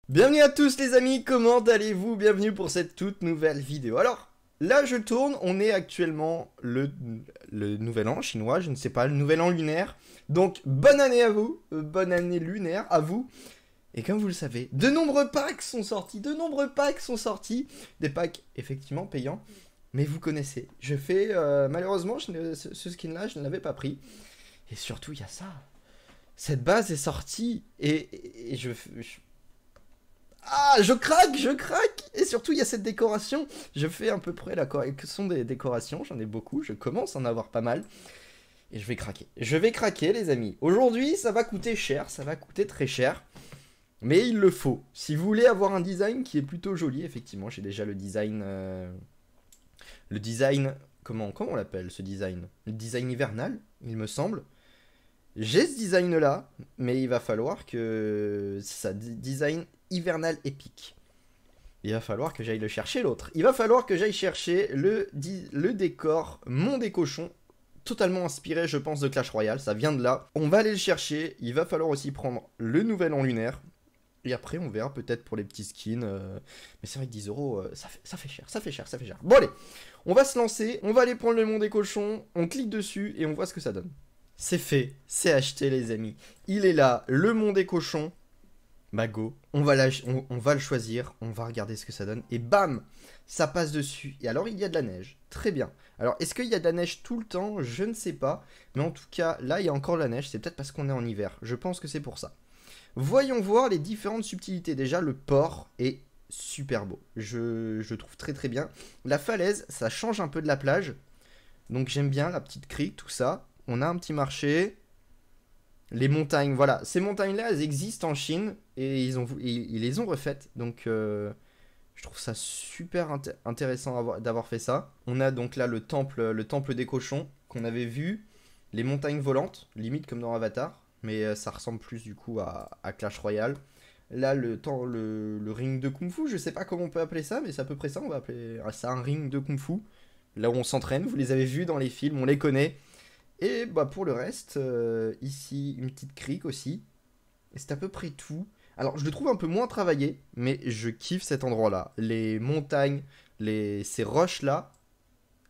Bienvenue à tous les amis, comment allez-vous? Bienvenue pour cette toute nouvelle vidéo. Alors, là je tourne, on est actuellement le nouvel an chinois, je ne sais pas, le nouvel an lunaire. Donc, bonne année à vous, bonne année lunaire à vous. Et comme vous le savez, de nombreux packs sont sortis, des packs effectivement payants. Mais vous connaissez, je fais, malheureusement, ce skin-là, je ne l'avais pas pris. Et surtout, il y a ça. Cette base est sortie et je craque. Et surtout, il y a cette décoration. Je fais à peu près la correction des décorations. J'en ai beaucoup. Je commence à en avoir pas mal. Et je vais craquer. Je vais craquer, les amis. Aujourd'hui, ça va coûter cher. Ça va coûter très cher. Mais il le faut. Si vous voulez avoir un design qui est plutôt joli, effectivement, j'ai déjà le design... le design... Comment on l'appelle, ce design? Le design hivernal, il me semble. J'ai ce design là, mais il va falloir que ça design hivernal épique. Il va falloir que j'aille le chercher l'autre. Il va falloir que j'aille chercher le décor Monde des cochons, totalement inspiré je pense de Clash Royale, ça vient de là. On va aller le chercher, il va falloir aussi prendre le nouvel an lunaire. Et après on verra peut-être pour les petits skins. Mais c'est vrai que 10 euros, ça fait cher. Bon allez, on va se lancer, on va aller prendre le Monde des cochons, on clique dessus et on voit ce que ça donne. C'est fait, c'est acheté les amis. Il est là, le Monde des cochons. Bah go, on va le choisir, on va regarder ce que ça donne. Et bam, ça passe dessus. Et alors il y a de la neige, très bien. Alors est-ce qu'il y a de la neige tout le temps? Je ne sais pas. Mais en tout cas, là il y a encore de la neige, c'est peut-être parce qu'on est en hiver. Je pense que c'est pour ça. Voyons voir les différentes subtilités. Déjà le port est super beau. Je trouve très très bien. La falaise, ça change un peu de la plage. Donc j'aime bien la petite crique, tout ça. On a un petit marché. Les montagnes, voilà. Ces montagnes-là, elles existent en Chine. Et ils les ont refaites. Donc je trouve ça super intéressant d'avoir fait ça. On a donc là le temple des cochons qu'on avait vu. Les montagnes volantes, limite comme dans Avatar. Mais ça ressemble plus du coup à Clash Royale. Là, le ring de Kung Fu, je sais pas comment on peut appeler ça, mais c'est à peu près ça. On va appeler ça un ring de Kung Fu. Là où on s'entraîne, vous les avez vus dans les films, on les connaît. Et bah pour le reste, ici une petite crique aussi. Et c'est à peu près tout. Alors je le trouve un peu moins travaillé, mais je kiffe cet endroit-là. Les montagnes, ces roches-là.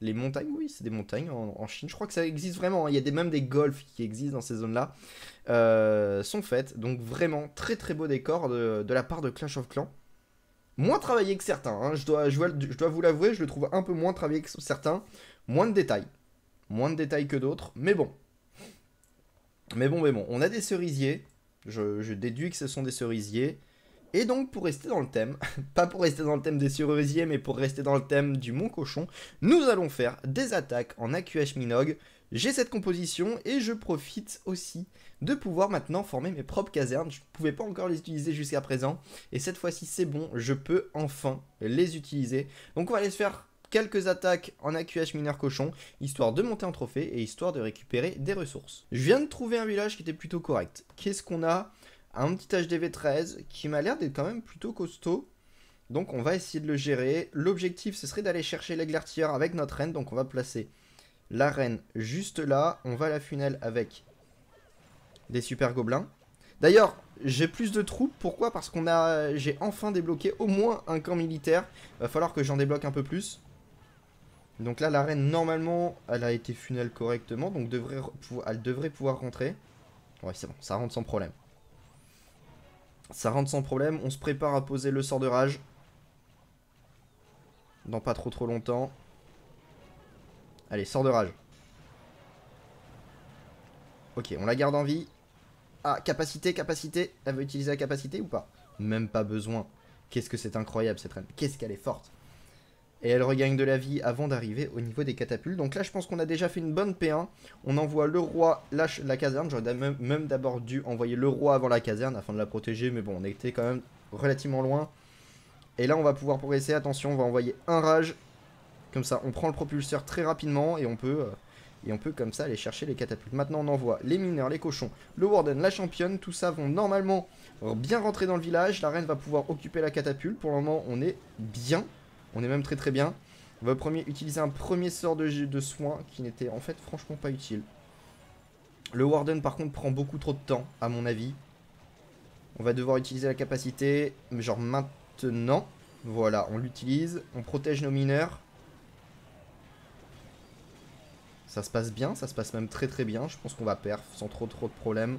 Les montagnes, oui, c'est des montagnes en Chine. Je crois que ça existe vraiment, hein. Il y a même des golfs qui existent dans ces zones-là. Sont faites. Donc vraiment très très beau décor de la part de Clash of Clans. Moins travaillé que certains, hein. Je dois vous l'avouer, je le trouve un peu moins travaillé que certains. Moins de détails. Moins de détails que d'autres, mais bon. On a des cerisiers. Je déduis que ce sont des cerisiers. Et donc, pour rester dans le thème, pas pour rester dans le thème des cerisiers, mais pour rester dans le thème du Mont Cochon, nous allons faire des attaques en AQH Minogue. J'ai cette composition et je profite aussi de pouvoir maintenant former mes propres casernes. Je ne pouvais pas encore les utiliser jusqu'à présent. Et cette fois-ci, c'est bon, je peux enfin les utiliser. Donc, on va aller se faire quelques attaques en AQH mineur cochon, histoire de monter en trophée et histoire de récupérer des ressources. Je viens de trouver un village qui était plutôt correct. Qu'est-ce qu'on a? Un petit HDV13 qui m'a l'air d'être quand même plutôt costaud. Donc on va essayer de le gérer. L'objectif ce serait d'aller chercher l'aigle artilleur avec notre reine. Donc on va placer la reine juste là. On va la funnel avec des super gobelins. D'ailleurs, j'ai plus de troupes. Pourquoi? Parce j'ai enfin débloqué au moins un camp militaire. Va falloir que j'en débloque un peu plus. Donc là, la reine, normalement, elle a été funnel correctement. Donc elle devrait pouvoir rentrer. Ouais, c'est bon, ça rentre sans problème. Ça rentre sans problème. On se prépare à poser le sort de rage. Dans pas trop longtemps. Allez, sort de rage. Ok, on la garde en vie. Ah, capacité. Elle veut utiliser la capacité ou pas? Même pas besoin. Qu'est-ce que c'est incroyable cette reine. Qu'est-ce qu'elle est forte. Et elle regagne de la vie avant d'arriver au niveau des catapultes. Donc là, je pense qu'on a déjà fait une bonne P1. On envoie le roi, la caserne. J'aurais même d'abord dû envoyer le roi avant la caserne afin de la protéger. Mais bon, on était quand même relativement loin. Et là, on va pouvoir progresser. Attention, on va envoyer un rage. Comme ça, on prend le propulseur très rapidement. Et on peut comme ça aller chercher les catapultes. Maintenant, on envoie les mineurs, les cochons, le warden, la championne. Tout ça vont normalement bien rentrer dans le village. La reine va pouvoir occuper la catapulte. Pour le moment, on est bien. On est même très bien. On va utiliser un premier sort de soin qui n'était en fait franchement pas utile. Le Warden par contre prend beaucoup trop de temps à mon avis. On va devoir utiliser la capacité, genre maintenant. Voilà, on l'utilise. On protège nos mineurs. Ça se passe bien, ça se passe même très très bien. Je pense qu'on va perf sans trop de problèmes.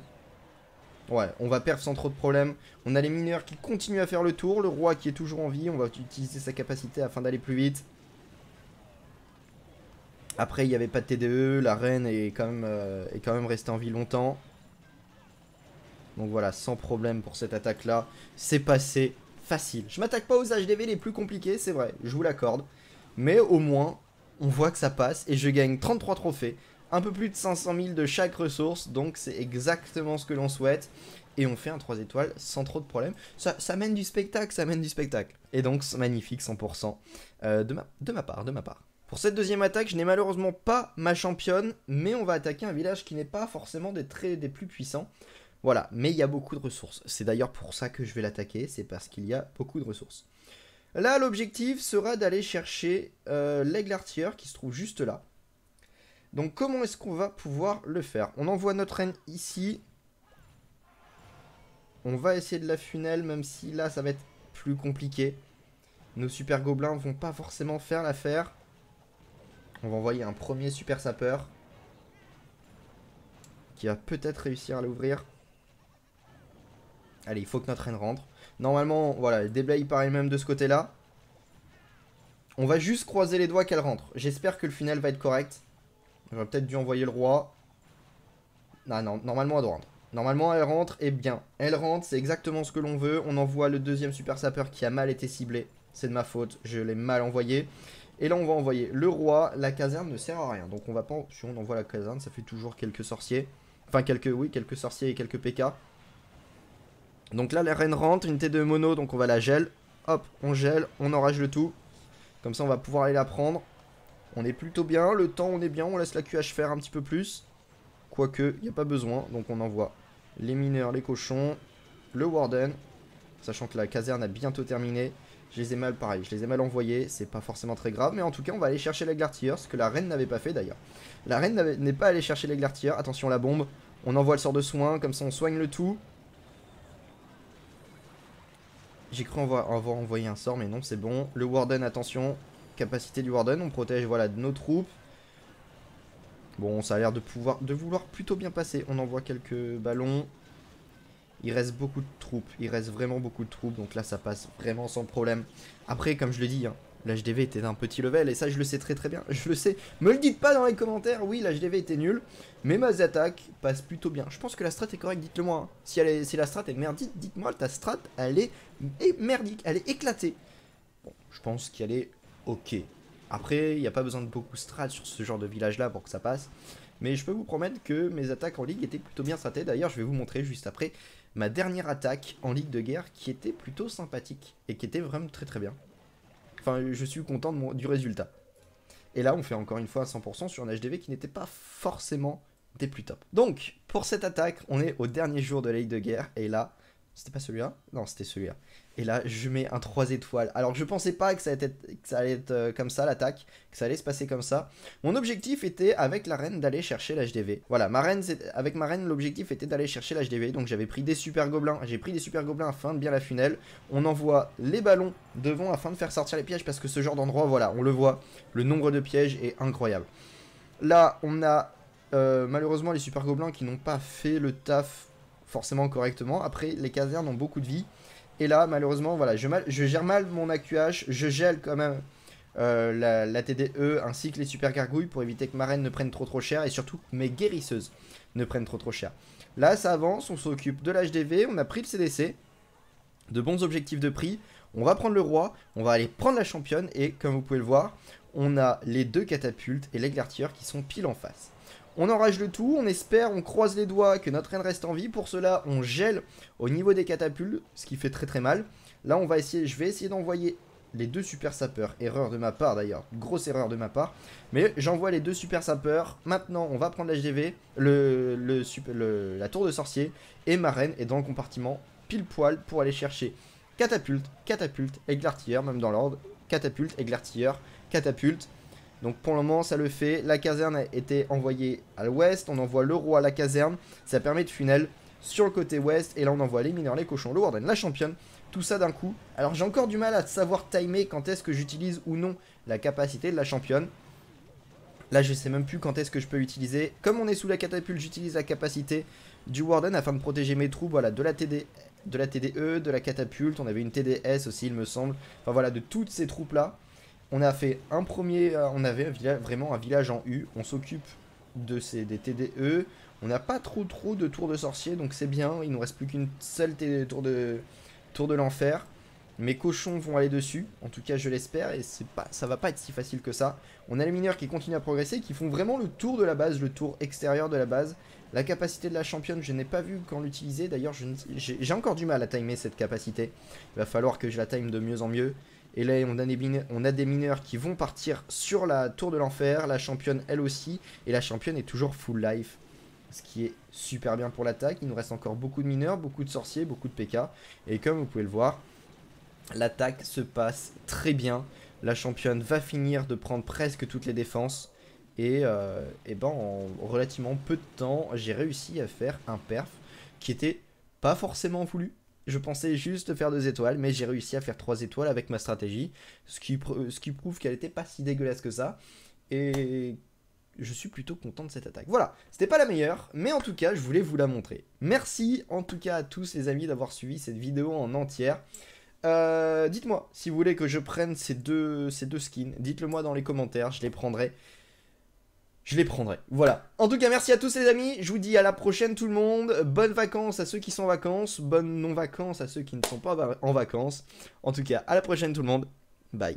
Ouais, on va perf sans trop de problèmes. On a les mineurs qui continuent à faire le tour. Le roi qui est toujours en vie. On va utiliser sa capacité afin d'aller plus vite. Après, il n'y avait pas de TDE. La reine est quand même restée en vie longtemps. Donc voilà, sans problème pour cette attaque-là. C'est passé facile. Je m'attaque pas aux HDV les plus compliqués, c'est vrai. Je vous l'accorde. Mais au moins, on voit que ça passe. Et je gagne 33 trophées. Un peu plus de 500 000 de chaque ressource. Donc c'est exactement ce que l'on souhaite. Et on fait un 3 étoiles sans trop de problèmes. Ça mène du spectacle, ça mène du spectacle. Et donc c'est magnifique, 100%. De ma part. Pour cette deuxième attaque, je n'ai malheureusement pas ma championne. Mais on va attaquer un village qui n'est pas forcément des plus puissants. Voilà, mais il y a beaucoup de ressources. C'est d'ailleurs pour ça que je vais l'attaquer, c'est parce qu'il y a beaucoup de ressources. Là, l'objectif sera d'aller chercher l'aigle artilleur qui se trouve juste là. Donc comment est-ce qu'on va pouvoir le faire? On envoie notre reine ici. On va essayer de la funnel, même si là, ça va être plus compliqué. Nos super gobelins vont pas forcément faire l'affaire. On va envoyer un premier super sapeur qui va peut-être réussir à l'ouvrir. Allez, il faut que notre reine rentre. Normalement, voilà, le déblai il paraît même de ce côté-là. On va juste croiser les doigts qu'elle rentre. J'espère que le final va être correct. J'aurais peut-être dû envoyer le roi. Ah non, normalement elle doit rentrer. Normalement elle rentre et bien. Elle rentre, c'est exactement ce que l'on veut. On envoie le deuxième super sapeur qui a mal été ciblé. C'est de ma faute, je l'ai mal envoyé. Et là on va envoyer le roi. La caserne ne sert à rien. Donc on va pas... Si on envoie la caserne, ça fait toujours quelques sorciers. Enfin quelques sorciers et quelques PK. Donc là la reine rentre, une T de mono, donc on va la gel. Hop, on gèle, on enrage le tout. Comme ça on va pouvoir aller la prendre. On est plutôt bien, le temps on est bien, on laisse la QH faire un petit peu plus. Quoique, il n'y a pas besoin, donc on envoie les mineurs, les cochons, le warden. Sachant que la caserne a bientôt terminé. Je les ai mal, pareil, je les ai mal envoyés, c'est pas forcément très grave. Mais en tout cas, on va aller chercher l'aigle artilleur, ce que la reine n'avait pas fait d'ailleurs. La reine n'est pas allée chercher l'aigle artilleur, attention la bombe. On envoie le sort de soin, comme ça on soigne le tout. J'ai cru avoir envoyé un sort, mais non, c'est bon. Le warden, attention, capacité du warden, on protège voilà, de nos troupes. Bon, ça a l'air de vouloir plutôt bien passer. On envoie quelques ballons. Il reste beaucoup de troupes. Il reste vraiment beaucoup de troupes. Donc là, ça passe vraiment sans problème. Après, comme je le dis, hein, l'HDV était d'un petit level. Et ça, je le sais très très bien. Je le sais. Me le dites pas dans les commentaires. Oui, l'HDV était nul. Mais mes attaques passent plutôt bien. Je pense que la strat est correcte. Dites-le moi. Hein. Si la strat est merdique, dites-moi. Ta strat, elle est merdique. Elle est éclatée. Bon, je pense qu'elle est ok. Après, il n'y a pas besoin de beaucoup strat sur ce genre de village-là pour que ça passe. Mais je peux vous promettre que mes attaques en ligue étaient plutôt bien stratées. D'ailleurs, je vais vous montrer juste après ma dernière attaque en ligue de guerre qui était plutôt sympathique. Et qui était vraiment très très bien. Enfin, je suis content du résultat. Et là, on fait encore une fois à 100% sur un HDV qui n'était pas forcément des plus top. Donc, pour cette attaque, on est au dernier jour de la ligue de guerre. Et là, c'était pas celui-là? Non, c'était celui-là. Et là, je mets un 3 étoiles. Alors, je pensais pas que ça allait être comme ça, l'attaque. Que ça allait se passer comme ça. Mon objectif était, avec la reine, d'aller chercher l'HDV. Voilà, avec ma reine, l'objectif était d'aller chercher l'HDV. Donc, j'avais pris des super gobelins. J'ai pris des super gobelins afin de bien la funnel. On envoie les ballons devant afin de faire sortir les pièges. Parce que ce genre d'endroit, voilà, on le voit. Le nombre de pièges est incroyable. Là, on a malheureusement les super gobelins qui n'ont pas fait le taf forcément correctement. Après, les casernes ont beaucoup de vie. Et là, malheureusement, voilà, je gère mal mon AQH. Je gèle quand même la TDE ainsi que les super gargouilles pour éviter que ma reine ne prenne trop cher. Et surtout que mes guérisseuses ne prennent trop cher. Là, ça avance. On s'occupe de l'HDV. On a pris le CDC. De bons objectifs de prix. On va prendre le roi. On va aller prendre la championne. Et comme vous pouvez le voir, on a les deux catapultes et l'aigle artilleur qui sont pile en face. On enrage le tout, on espère, on croise les doigts que notre reine reste en vie. Pour cela, on gèle au niveau des catapultes, ce qui fait très très mal. Là, je vais essayer d'envoyer les deux super sapeurs. Erreur de ma part d'ailleurs, grosse erreur de ma part. Mais j'envoie les deux super sapeurs. Maintenant, on va prendre l'HDV, la tour de sorcier. Et ma reine est dans le compartiment pile poil pour aller chercher catapulte, aigle artilleur, même dans l'ordre. Catapulte, aigle artilleur, catapulte. Donc pour le moment ça le fait, la caserne a été envoyée à l'ouest, on envoie le roi à la caserne, ça permet de funnel. sur le côté ouest. Et là, on envoie les mineurs, les cochons, le warden, la championne. Tout ça d'un coup. Alors, j'ai encore du mal à savoir timer quand est-ce que j'utilise ou non la capacité de la championne. Là, je sais même plus quand est-ce que je peux utiliser. Comme on est sous la catapulte, j'utilise la capacité du warden afin de protéger mes troupes. Voilà, de la TDE, de la catapulte. On avait une TDS aussi, il me semble. Enfin voilà, de toutes ces troupes-là. On a fait un premier... on avait vraiment un village en U. On s'occupe des TDE. On n'a pas trop de tours de sorcier, donc c'est bien. Il nous reste plus qu'une seule tour de l'enfer. Mes cochons vont aller dessus, en tout cas je l'espère, et ça va pas être si facile que ça. On a les mineurs qui continuent à progresser, qui font vraiment le tour de la base, le tour extérieur de la base. La capacité de la championne, je n'ai pas vu quand l'utiliser, d'ailleurs j'ai encore du mal à timer cette capacité. Il va falloir que je la time de mieux en mieux. Et là on a des mineurs qui vont partir sur la tour de l'enfer, la championne elle aussi, et la championne est toujours full life. Ce qui est super bien pour l'attaque, il nous reste encore beaucoup de mineurs, beaucoup de sorciers, beaucoup de PK. Et comme vous pouvez le voir, l'attaque se passe très bien. La championne va finir de prendre presque toutes les défenses. Et ben en relativement peu de temps, j'ai réussi à faire un perf qui était pas forcément voulu. Je pensais juste faire 2 étoiles, mais j'ai réussi à faire 3 étoiles avec ma stratégie. Ce qui prouve qu'elle était pas si dégueulasse que ça. Et je suis plutôt content de cette attaque. Voilà, c'était pas la meilleure, mais en tout cas, je voulais vous la montrer. Merci en tout cas à tous les amis d'avoir suivi cette vidéo en entière. Dites-moi si vous voulez que je prenne ces deux skins. Dites-le moi dans les commentaires, je les prendrai. Voilà. En tout cas, merci à tous les amis. Je vous dis à la prochaine tout le monde. Bonnes vacances à ceux qui sont en vacances. Bonnes non-vacances à ceux qui ne sont pas en vacances. En tout cas, à la prochaine tout le monde.